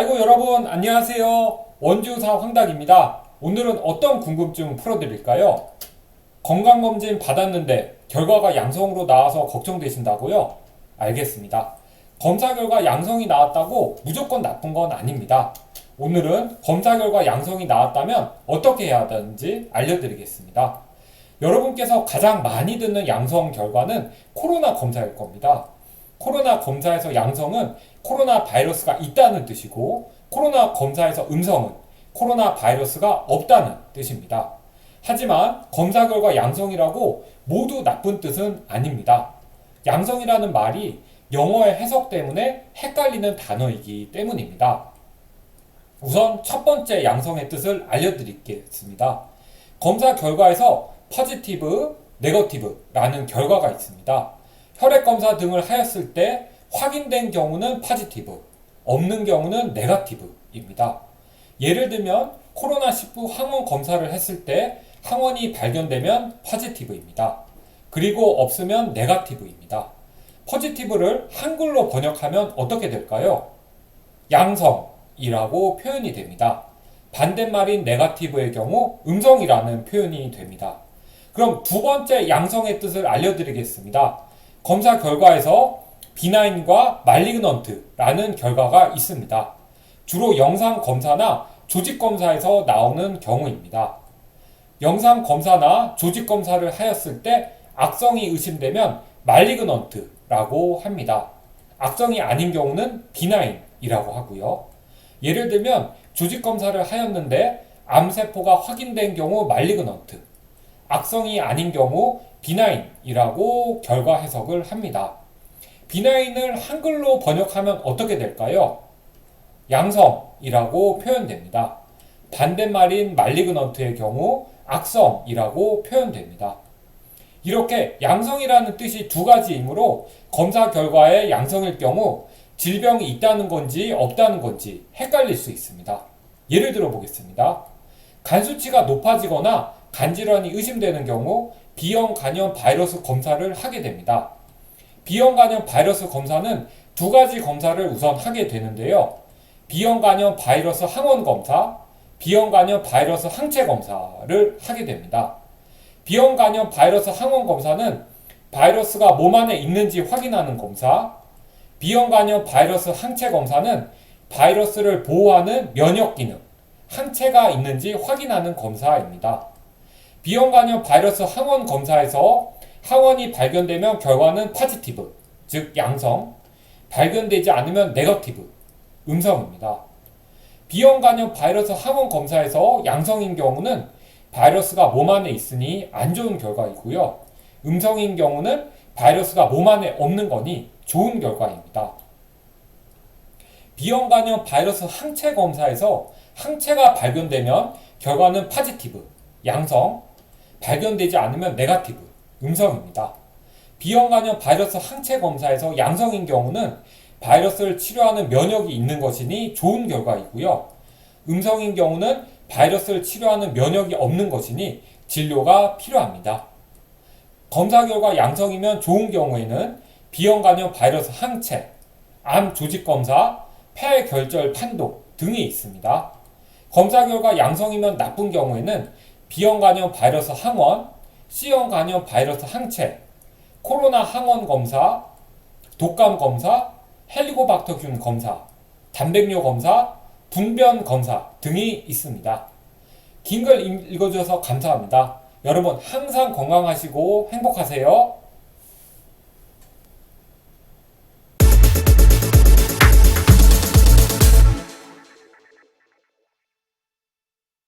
아이고 여러분 안녕하세요. 원주의사 황닭입니다. 오늘은 어떤 궁금증 풀어드릴까요? 건강검진 받았는데 결과가 양성으로 나와서 걱정되신다고요? 알겠습니다. 검사 결과 양성이 나왔다고 무조건 나쁜 건 아닙니다. 오늘은 검사 결과 양성이 나왔다면 어떻게 해야 하는지 알려드리겠습니다. 여러분께서 가장 많이 듣는 양성 결과는 코로나 검사일 겁니다. 코로나 검사에서 양성은 코로나 바이러스가 있다는 뜻이고, 코로나 검사에서 음성은 코로나 바이러스가 없다는 뜻입니다. 하지만 검사 결과 양성이라고 모두 나쁜 뜻은 아닙니다. 양성이라는 말이 영어의 해석 때문에 헷갈리는 단어이기 때문입니다. 우선 첫 번째 양성의 뜻을 알려드리겠습니다. 검사 결과에서 포지티브, 네거티브라는 결과가 있습니다. 혈액 검사 등을 하였을 때 확인된 경우는 포지티브, 없는 경우는 네거티브입니다. 예를 들면 코로나19 항원 검사를 했을 때 항원이 발견되면 포지티브입니다. 그리고 없으면 네거티브입니다. 포지티브를 한글로 번역하면 어떻게 될까요? 양성이라고 표현이 됩니다. 반대말인 네거티브의 경우 음성이라는 표현이 됩니다. 그럼 두 번째 양성의 뜻을 알려드리겠습니다. 검사 결과에서 비나인과 말리그넌트라는 결과가 있습니다. 주로 영상 검사나 조직 검사에서 나오는 경우입니다. 영상 검사나 조직 검사를 하였을 때 악성이 의심되면 말리그넌트라고 합니다. 악성이 아닌 경우는 비나인이라고 하고요. 예를 들면 조직 검사를 하였는데 암세포가 확인된 경우 말리그넌트, 악성이 아닌 경우 비나인이라고 결과 해석을 합니다. 비나인을 한글로 번역하면 어떻게 될까요? 양성이라고 표현됩니다. 반대말인 말리그넌트의 경우 악성이라고 표현됩니다. 이렇게 양성이라는 뜻이 두 가지이므로 검사 결과에 양성일 경우 질병이 있다는 건지 없다는 건지 헷갈릴 수 있습니다. 예를 들어 보겠습니다. 간 수치가 높아지거나 간질환이 의심되는 경우 B형 간염 바이러스 검사를 하게 됩니다. B형 간염 바이러스 검사는 두 가지 검사를 우선 하게 되는데요. B형 간염 바이러스 항원 검사, B형 간염 바이러스 항체 검사를 하게 됩니다. B형 간염 바이러스 항원 검사는 바이러스가 몸 안에 있는지 확인하는 검사, B형 간염 바이러스 항체 검사는 바이러스를 보호하는 면역 기능, 항체가 있는지 확인하는 검사입니다. B형 간염 바이러스 항원 검사에서 항원이 발견되면 결과는 포지티브, 즉 양성, 발견되지 않으면 네거티브, 음성입니다. B형 간염 바이러스 항원 검사에서 양성인 경우는 바이러스가 몸 안에 있으니 안 좋은 결과이고요. 음성인 경우는 바이러스가 몸 안에 없는 거니 좋은 결과입니다. B형 간염 바이러스 항체 검사에서 항체가 발견되면 결과는 포지티브, 양성, 발견되지 않으면 네거티브, 음성입니다. B형 간염 바이러스 항체 검사에서 양성인 경우는 바이러스를 치료하는 면역이 있는 것이니 좋은 결과이고요. 음성인 경우는 바이러스를 치료하는 면역이 없는 것이니 진료가 필요합니다. 검사 결과 양성이면 좋은 경우에는 B형 간염 바이러스 항체, 암 조직 검사, 폐 결절 판독 등이 있습니다. 검사 결과 양성이면 나쁜 경우에는 B형 간염 바이러스 항원, C형 간염 바이러스 항체, 코로나 항원 검사, 독감 검사, 헬리코박터균 검사, 단백뇨 검사, 분변 검사 등이 있습니다. 긴 글 읽어주셔서 감사합니다. 여러분 항상 건강하시고 행복하세요.